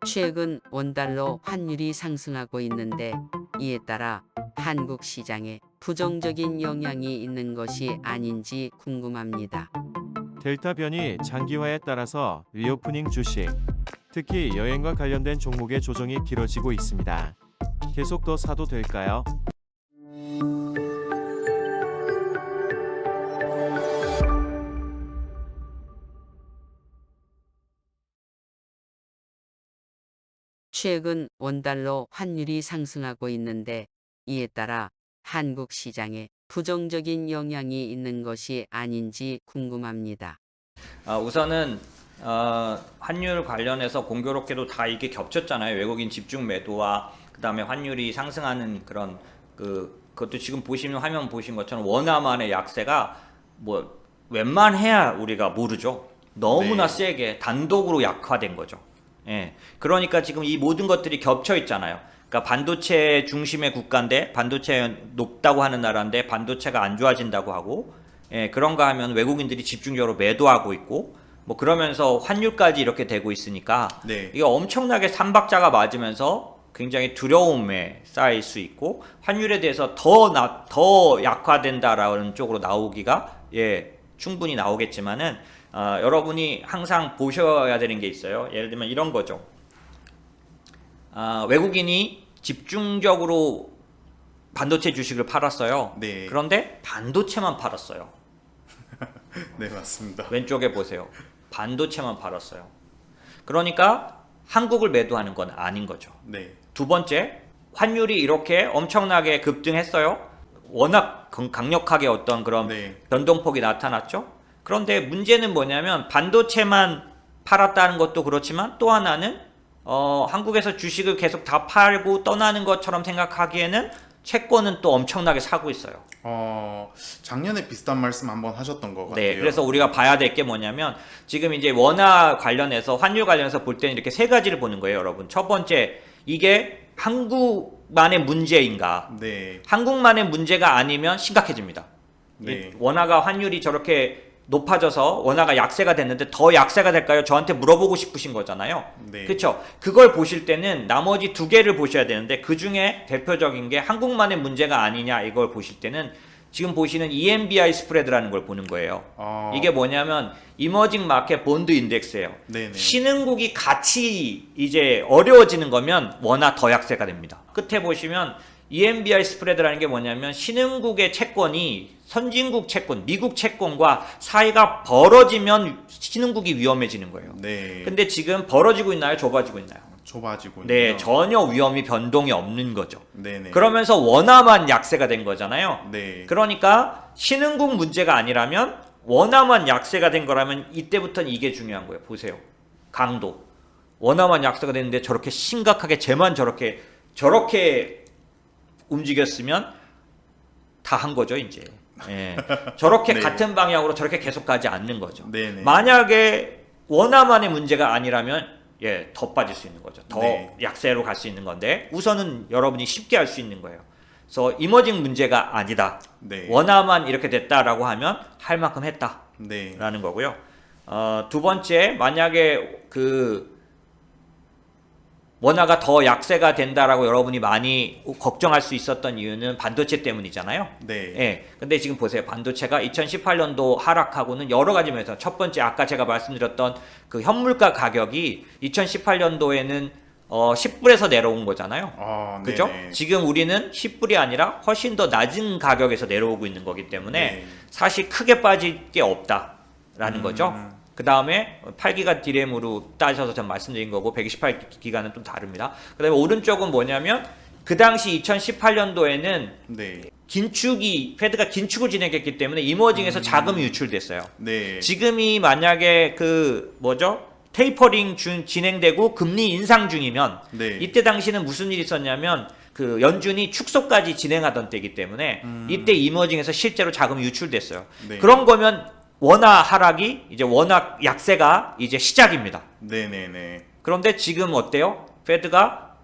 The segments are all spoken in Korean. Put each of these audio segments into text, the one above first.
최근 원달러 환율이 상승하고 있는데 이에 따라 한국 시장에 부정적인 영향이 있는 것이 아닌지 궁금합니다. 델타 변이 장기화에 따라서 리오프닝 주식, 특히 여행과 관련된 종목의 조정이 길어지고 있습니다. 계속 더 사도 될까요? 최근 원달러 환율이 상승하고 있는데 이에 따라 한국 시장에 부정적인 영향이 있는 것이 아닌지 궁금합니다. 우선은 환율 관련해서 공교롭게도 다 이게 겹쳤잖아요. 외국인 집중 매도와 그다음에 환율이 상승하는 그런 그것도 지금 보시는 화면 보신 것처럼 원화만의 약세가 뭐 웬만해야 우리가 모르죠. 너무나 세게 단독으로 약화된 거죠. 예. 그러니까 지금 이 모든 것들이 겹쳐 있잖아요. 그러니까 반도체 중심의 국가인데 반도체 높다고 하는 나라인데 반도체가 안 좋아진다고 하고, 예, 그런가 하면 외국인들이 집중적으로 매도하고 있고, 뭐 그러면서 환율까지 이렇게 되고 있으니까 이게 엄청나게 삼박자가 맞으면서 굉장히 두려움에 쌓일 수 있고, 환율에 대해서 더 약화된다라는 쪽으로 나오기가 충분히 나오겠지만은 여러분이 항상 보셔야 되는 게 있어요. 예를 들면 이런 거죠. 외국인이 집중적으로 반도체 주식을 팔았어요. 네. 그런데 반도체만 팔았어요. 네, 맞습니다. 왼쪽에 보세요. 반도체만 팔았어요. 그러니까 한국을 매도하는 건 아닌 거죠. 네. 두 번째, 환율이 이렇게 엄청나게 급등했어요. 워낙 강력하게 어떤 그런 변동폭이 나타났죠. 그런데 문제는 뭐냐면 반도체만 팔았다는 것도 그렇지만 또 하나는 한국에서 주식을 계속 다 팔고 떠나는 것처럼 생각하기에는 채권은 또 엄청나게 사고 있어요. 작년에 비슷한 말씀 한번 하셨던 것 같아요. 네, 그래서 우리가 봐야 될 게 뭐냐면 지금 이제 원화 관련해서 환율 관련해서 볼 때는 이렇게 세 가지를 보는 거예요, 여러분. 첫 번째, 이게 한국만의 문제인가? 네. 한국만의 문제가 아니면 심각해집니다. 네. 원화가 환율이 저렇게 높아져서 원화가 약세가 됐는데 더 약세가 될까요? 저한테 물어보고 싶으신 거잖아요. 네. 그렇죠? 그걸 보실 때는 나머지 두 개를 보셔야 되는데 그 중에 대표적인 게 한국만의 문제가 아니냐 이걸 보실 때는 지금 보시는 EMBI 스프레드라는 걸 보는 거예요. 이게 뭐냐면 이머징 마켓 본드 인덱스예요. 네네. 신흥국이 같이 이제 어려워지는 거면 원화 더 약세가 됩니다. 끝에 보시면 EMBI 스프레드라는 게 뭐냐면 신흥국의 채권이 선진국 채권, 미국 채권과 사이가 벌어지면 신흥국이 위험해지는 거예요. 네. 근데 지금 벌어지고 있나요? 좁아지고 있나요? 좁아지고 네, 있네요. 전혀 위험이 변동이 없는 거죠. 네네. 그러면서 원화만 약세가 된 거잖아요. 네. 그러니까 신흥국 문제가 아니라면 원화만 약세가 된 거라면 이때부터는 이게 중요한 거예요. 보세요. 강도. 원화만 약세가 됐는데 저렇게 심각하게 쟤만 저렇게 움직였으면 다 한 거죠, 이제. 예. 저렇게 네. 같은 방향으로 저렇게 계속 가지 않는 거죠. 네네. 만약에 원화만의 문제가 아니라면 더 빠질 수 있는 거죠. 더 네. 약세로 갈 수 있는 건데 우선은 여러분이 쉽게 할 수 있는 거예요. 그래서 이머징 문제가 아니다. 네. 원화만 이렇게 됐다라고 하면 할 만큼 했다라는 네. 거고요. 두 번째, 만약에 원화가 더 약세가 된다라고 여러분이 많이 걱정할 수 있었던 이유는 반도체 때문이잖아요. 네. 예. 근데 지금 보세요. 반도체가 2018년도 하락하고는 여러 가지 면에서 첫 번째 아까 제가 말씀드렸던 그 현물가 가격이 2018년도에는 10불에서 내려온 거잖아요. 그죠? 네네. 지금 우리는 10불이 아니라 훨씬 더 낮은 가격에서 내려오고 있는 거기 때문에 네. 사실 크게 빠질 게 없다라는 거죠. 그 다음에 8기가 디램으로 따져서 전 말씀드린 거고 128기가는 좀 다릅니다. 그 다음에 오른쪽은 뭐냐면 그 당시 2018년도에는 네. 페드가 긴축을 진행했기 때문에 이머징에서 자금이 유출됐어요. 네. 지금이 만약에 테이퍼링 진행되고 금리 인상 중이면 네. 이때 당시는 무슨 일이 있었냐면 그 연준이 축소까지 진행하던 때이기 때문에 이때 이머징에서 실제로 자금이 유출됐어요. 네. 그런 거면 원화 하락이 이제 원화 약세가 이제 시작입니다. 네네네. 그런데 지금 어때요? 페드가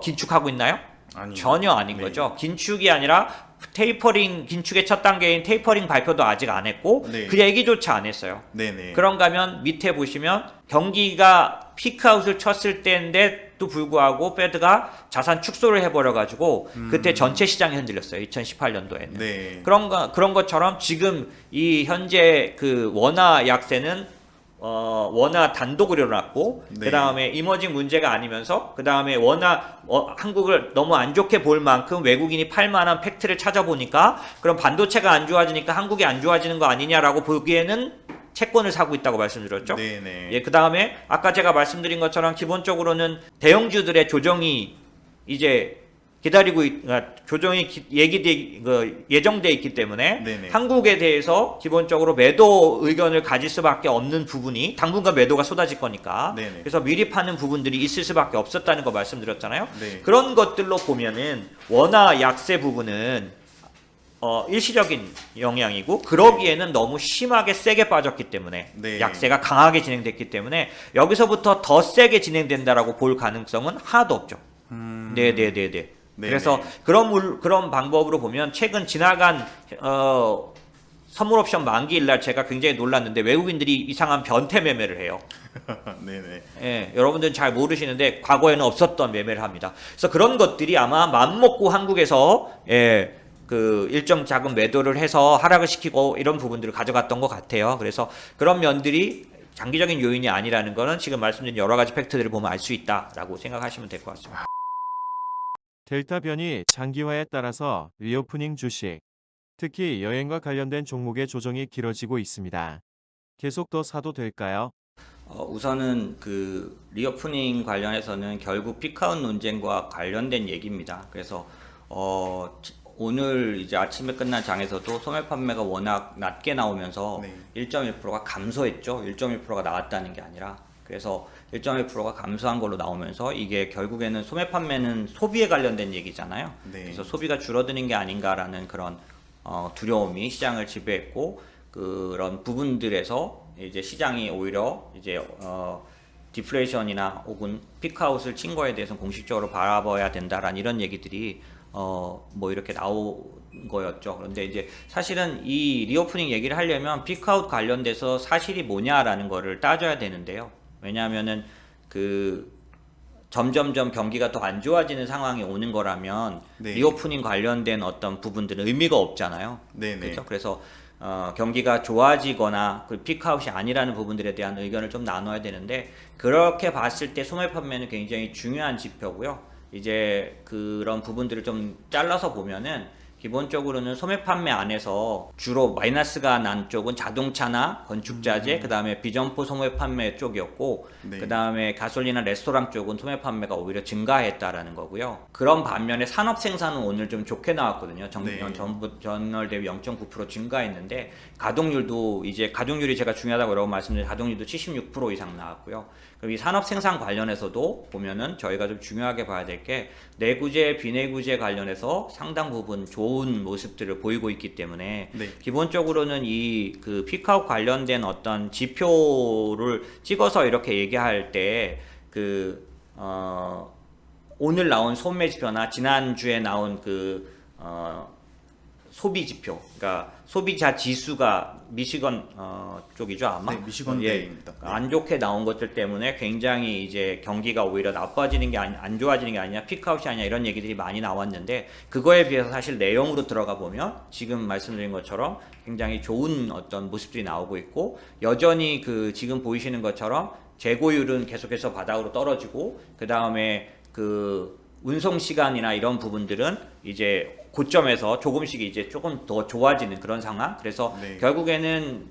긴축하고 있나요? 아니. 전혀 아닌 네. 거죠. 긴축이 아니라 테이퍼링 긴축의 첫 단계인 테이퍼링 발표도 아직 안 했고 네. 그 얘기조차 안 했어요. 네네. 그런가 하면 밑에 보시면 경기가 피크아웃을 쳤을 때인데도 불구하고 페드가 자산 축소를 해버려가지고 그때 전체 시장이 흔들렸어요. 2018년도에는. 네. 그런 것처럼 지금 이 현재 그 원화 약세는 원화 단독으로 일어났고 네. 그 다음에 이머징 문제가 아니면서 그 다음에 한국을 너무 안 좋게 볼 만큼 외국인이 팔 만한 팩트를 찾아보니까 그럼 반도체가 안 좋아지니까 한국이 안 좋아지는 거 아니냐라고 보기에는 채권을 사고 있다고 말씀드렸죠. 네네. 그 다음에 아까 제가 말씀드린 것처럼 기본적으로는 대형주들의 조정이 이제 조정이 예정돼 있기 때문에 네네. 한국에 대해서 기본적으로 매도 의견을 가질 수밖에 없는 부분이 당분간 매도가 쏟아질 거니까 네네. 그래서 미리 파는 부분들이 있을 수밖에 없었다는 거 말씀드렸잖아요. 네. 그런 것들로 보면은 원화 약세 부분은 일시적인 영향이고 그러기에는 너무 심하게 세게 빠졌기 때문에 네. 약세가 강하게 진행됐기 때문에 여기서부터 더 세게 진행된다라고 볼 가능성은 하나도 없죠. 네네네네. 네네. 그래서 그런 방법으로 보면 최근 지나간 선물 옵션 만기일 날 제가 굉장히 놀랐는데 외국인들이 이상한 변태 매매를 해요. 네네. 예, 여러분들은 잘 모르시는데 과거에는 없었던 매매를 합니다. 그래서 그런 것들이 아마 맘먹고 한국에서 그 일정 자금 매도를 해서 하락을 시키고 이런 부분들을 가져갔던 것 같아요. 그래서 그런 면들이 장기적인 요인이 아니라는 거는 지금 말씀드린 여러 가지 팩트들을 보면 알 수 있다라고 생각하시면 될 것 같습니다. 델타 변이 장기화에 따라서 리오프닝 주식, 특히 여행과 관련된 종목의 조정이 길어지고 있습니다. 계속 더 사도 될까요? 우선은 그 리오프닝 관련해서는 결국 피크아웃 논쟁과 관련된 얘기입니다. 그래서 오늘 이제 아침에 끝난 장에서도 소매 판매가 워낙 낮게 나오면서 네. 1.1%가 감소했죠. 1.1%가 나왔다는 게 아니라. 그래서 1.1%가 감소한 걸로 나오면서 이게 결국에는 소매 판매는 소비에 관련된 얘기잖아요. 네. 그래서 소비가 줄어드는 게 아닌가라는 그런 두려움이 시장을 지배했고 그런 부분들에서 이제 시장이 오히려 이제 디플레이션이나 혹은 피크아웃을 친 거에 대해서 공식적으로 바라봐야 된다라는 이런 얘기들이 뭐 이렇게 나온 거였죠. 그런데 이제 사실은 이 리오프닝 얘기를 하려면 피크아웃 관련돼서 사실이 뭐냐라는 거를 따져야 되는데요. 왜냐하면은 그 점점점 경기가 더 안 좋아지는 상황이 오는 거라면 네. 리오프닝 관련된 어떤 부분들은 의미가 없잖아요. 네네. 그렇죠? 그래서 경기가 좋아지거나 그 피크아웃이 아니라는 부분들에 대한 의견을 좀 나눠야 되는데 그렇게 봤을 때 소매 판매는 굉장히 중요한 지표고요. 이제 그런 부분들을 좀 잘라서 보면은 기본적으로는 소매 판매 안에서 주로 마이너스가 난 쪽은 자동차나 건축자재, 그 다음에 비점포 소매 판매 쪽이었고, 네. 그 다음에 가솔린이나 레스토랑 쪽은 소매 판매가 오히려 증가했다라는 거고요. 그런 반면에 산업 생산은 오늘 좀 좋게 나왔거든요. 네. 전월 대비 0.9% 증가했는데 가동률도 이제 가동률이 제가 중요하다고 여러 번 말씀드린 가동률도 76% 이상 나왔고요. 그럼 이 산업 생산 관련해서도 보면은 저희가 좀 중요하게 봐야 될 게 내구재, 비내구재 관련해서 상당 부분 좋은 모습들을 보이고 있기 때문에 네. 기본적으로는 이 그 피크아웃 관련된 어떤 지표를 찍어서 이렇게 얘기할 때 그 오늘 나온 소매 지표나 지난주에 나온 그 소비 지표, 그러니까 소비자 지수가 미시건 쪽이죠 아마. 네, 미시건 대입니다. 네. 안 좋게 나온 것들 때문에 굉장히 이제 경기가 오히려 나빠지는 게 안 좋아지는 게 아니냐, 피크아웃이 아니냐 이런 얘기들이 많이 나왔는데 그거에 비해서 사실 내용으로 들어가 보면 지금 말씀드린 것처럼 굉장히 좋은 어떤 모습들이 나오고 있고 여전히 그 지금 보이시는 것처럼 재고율은 계속해서 바닥으로 떨어지고 그 다음에 그 운송 시간이나 이런 부분들은 이제 고점에서 조금씩 이제 조금 더 좋아지는 그런 상황. 그래서 네. 결국에는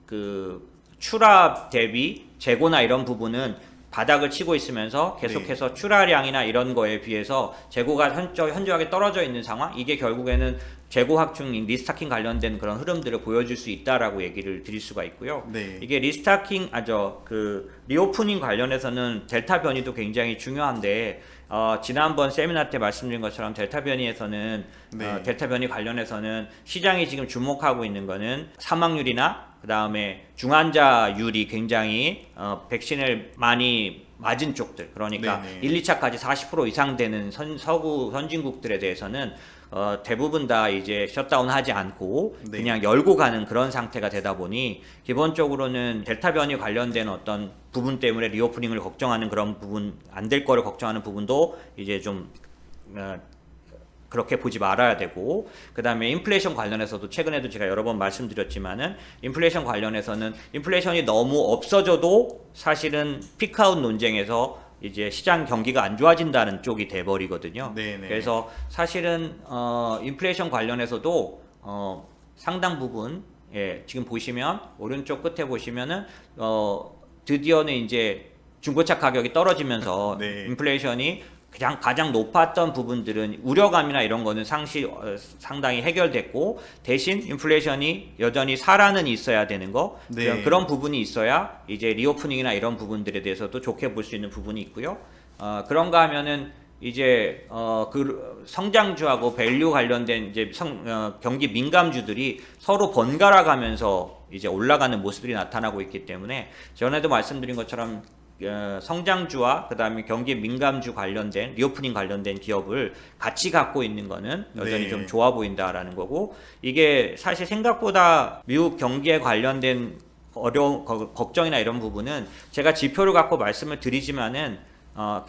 그 출하 대비 재고나 이런 부분은 바닥을 치고 있으면서 계속해서 출하량이나 이런 거에 비해서 재고가 현저하게 떨어져 있는 상황. 이게 결국에는 재고 확충, 리스타킹 관련된 그런 흐름들을 보여줄 수 있다라고 얘기를 드릴 수가 있고요. 네. 이게 리스타킹, 그 리오프닝 관련해서는 델타 변이도 굉장히 중요한데 지난번 세미나 때 말씀드린 것처럼 델타 변이에서는 네. 델타 변이 관련해서는 시장이 지금 주목하고 있는 거는 사망률이나 그 다음에 중환자율이 굉장히 백신을 많이 맞은 쪽들, 그러니까 네네. 1, 2차까지 40% 이상 되는 서구 선진국들에 대해서는 대부분 다 이제 셧다운하지 않고 네. 그냥 열고 가는 그런 상태가 되다 보니 기본적으로는 델타 변이 관련된 어떤 부분 때문에 리오프닝을 걱정하는 그런 부분, 안 될 거를 걱정하는 부분도 이제 좀 그렇게 보지 말아야 되고, 그 다음에 인플레이션 관련해서도 최근에도 제가 여러 번 말씀드렸지만은 인플레이션 관련해서는 인플레이션이 너무 없어져도 사실은 피크아웃 논쟁에서 이제 시장 경기가 안 좋아진다는 쪽이 돼버리거든요. 네네. 그래서 사실은 인플레이션 관련해서도 상당 부분, 예, 지금 보시면 오른쪽 끝에 보시면은 드디어는 이제 중고차 가격이 떨어지면서 네. 인플레이션이 가장 높았던 부분들은 우려감이나 이런 거는 상당히 해결됐고, 대신 인플레이션이 여전히 살아는 있어야 되는 거, 네. 그런 부분이 있어야 이제 리오프닝이나 이런 부분들에 대해서도 좋게 볼 수 있는 부분이 있고요. 그런가 하면은 이제 그 성장주하고 밸류 관련된 이제 경기 민감주들이 서로 번갈아 가면서 이제 올라가는 모습들이 나타나고 있기 때문에, 전에도 말씀드린 것처럼 성장주와 그 다음에 경기 민감주 관련된 리오프닝 관련된 기업을 같이 갖고 있는 거는 여전히 네. 좀 좋아 보인다라는 거고, 이게 사실 생각보다 미국 경기에 관련된 어려운 걱정이나 이런 부분은 제가 지표를 갖고 말씀을 드리지만은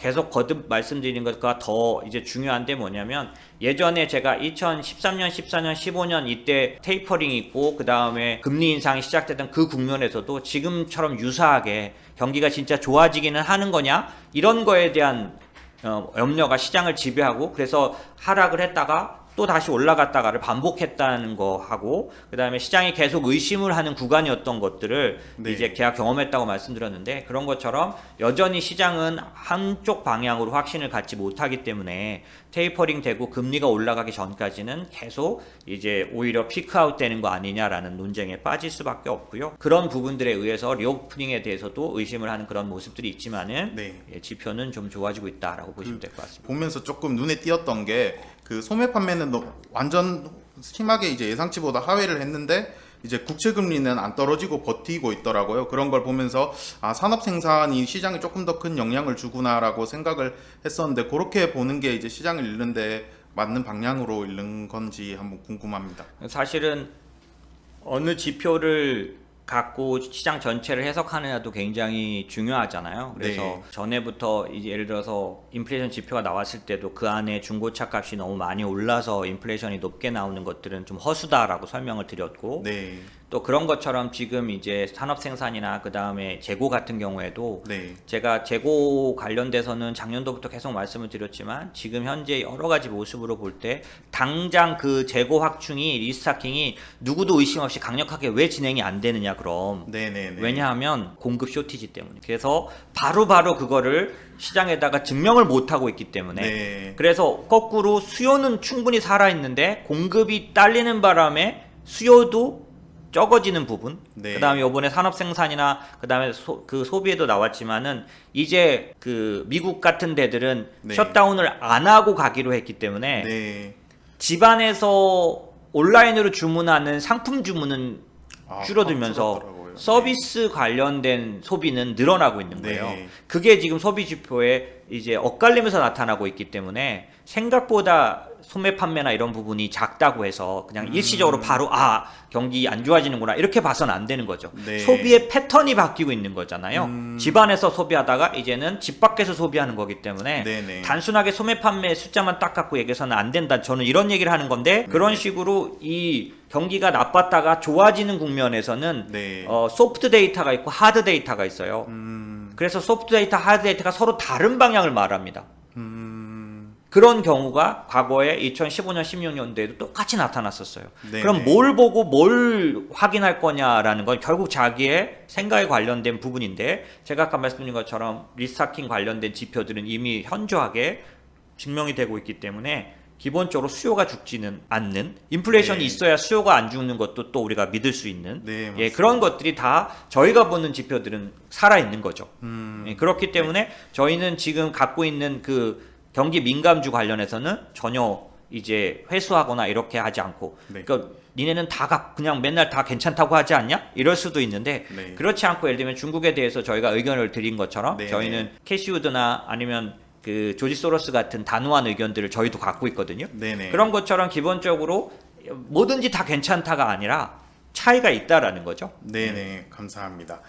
계속 거듭 말씀드리는 것과 더 이제 중요한데 뭐냐면, 예전에 제가 2013년, 14년, 15년 이때 테이퍼링이 있고 그 다음에 금리 인상이 시작되던 그 국면에서도 지금처럼 유사하게 경기가 진짜 좋아지기는 하는 거냐, 이런 거에 대한 염려가 시장을 지배하고, 그래서 하락을 했다가 또 다시 올라갔다가를 반복했다는 거 하고, 그 다음에 시장이 계속 의심을 하는 구간이었던 것들을 네. 이제 제가 경험했다고 말씀드렸는데, 그런 것처럼 여전히 시장은 한쪽 방향으로 확신을 갖지 못하기 때문에 테이퍼링 되고 금리가 올라가기 전까지는 계속 이제 오히려 피크아웃 되는 거 아니냐라는 논쟁에 빠질 수밖에 없고요. 그런 부분들에 의해서 리오프닝에 대해서도 의심을 하는 그런 모습들이 있지만은 네. 예, 지표는 좀 좋아지고 있다라고 보시면 될 것 같습니다. 보면서 조금 눈에 띄었던 게, 그 소매 판매는 완전 심하게 이제 예상치보다 하회를 했는데 이제 국채 금리는 안 떨어지고 버티고 있더라고요. 그런 걸 보면서 산업 생산이 시장에 조금 더 큰 영향을 주구나라고 생각을 했었는데, 그렇게 보는 게 이제 시장을 읽는데 맞는 방향으로 읽는 건지 한번 궁금합니다. 사실은 어느 지표를 갖고 시장 전체를 해석하느냐도 굉장히 중요하잖아요. 그래서 네. 전에부터 이제 예를 들어서 인플레이션 지표가 나왔을 때도 그 안에 중고차 값이 너무 많이 올라서 인플레이션이 높게 나오는 것들은 좀 허수다라고 설명을 드렸고, 네. 또 그런 것처럼 지금 이제 산업 생산이나 그 다음에 재고 같은 경우에도 네. 제가 재고 관련돼서는 작년도부터 계속 말씀을 드렸지만, 지금 현재 여러 가지 모습으로 볼 때 당장 그 재고 확충이, 리스타킹이 누구도 의심 없이 강력하게 왜 진행이 안 되느냐, 그럼. 네네네. 왜냐하면 공급 쇼티지 때문에. 그래서 바로바로 그거를 시장에다가 증명을 못 하고 있기 때문에. 네. 그래서 거꾸로 수요는 충분히 살아있는데 공급이 딸리는 바람에 수요도 적어지는 부분. 네. 그다음에 이번에 산업 생산이나 그다음에 그 소비에도 나왔지만은 이제 그 미국 같은 데들은 네. 셧다운을 안 하고 가기로 했기 때문에 네. 집안에서 온라인으로 주문하는 상품 주문은 줄어들면서 줄었더라고요. 서비스 관련된 소비는 늘어나고 있는 거예요. 네. 그게 지금 소비 지표에 이제 엇갈리면서 나타나고 있기 때문에 생각보다 소매 판매나 이런 부분이 작다고 해서 그냥 일시적으로 바로 경기 안 좋아지는구나 이렇게 봐서는 안 되는 거죠. 네. 소비의 패턴이 바뀌고 있는 거잖아요. 집안에서 소비하다가 이제는 집 밖에서 소비하는 거기 때문에 네네. 단순하게 소매 판매 숫자만 딱 갖고 얘기해서는 안 된다. 저는 이런 얘기를 하는 건데, 그런 식으로 이 경기가 나빴다가 좋아지는 국면에서는 네. 소프트 데이터가 있고 하드 데이터가 있어요. 그래서 소프트 데이터, 하드 데이터가 서로 다른 방향을 말합니다. 그런 경우가 과거에 2015년, 16년도에도 똑같이 나타났었어요. 네네. 그럼 뭘 보고 뭘 확인할 거냐라는 건 결국 자기의 생각에 관련된 부분인데, 제가 아까 말씀드린 것처럼 리스타킹 관련된 지표들은 이미 현저하게 증명이 되고 있기 때문에 기본적으로 수요가 죽지는 않는, 인플레이션이 네. 있어야 수요가 안 죽는 것도 또 우리가 믿을 수 있는, 네, 예, 그런 것들이 다 저희가 보는 지표들은 살아있는 거죠. 예, 그렇기 때문에 저희는 지금 갖고 있는 그 경기 민감주 관련해서는 전혀 이제 회수하거나 이렇게 하지 않고, 네. 그러니까 니네는 다 그냥 맨날 다 괜찮다고 하지 않냐? 이럴 수도 있는데, 네. 그렇지 않고 예를 들면 중국에 대해서 저희가 의견을 드린 것처럼 네, 저희는 캐시우드나 아니면 그 조지 소로스 같은 단호한 의견들을 저희도 갖고 있거든요. 네네. 그런 것처럼 기본적으로 뭐든지 다 괜찮다가 아니라 차이가 있다라는 거죠. 네네, 감사합니다.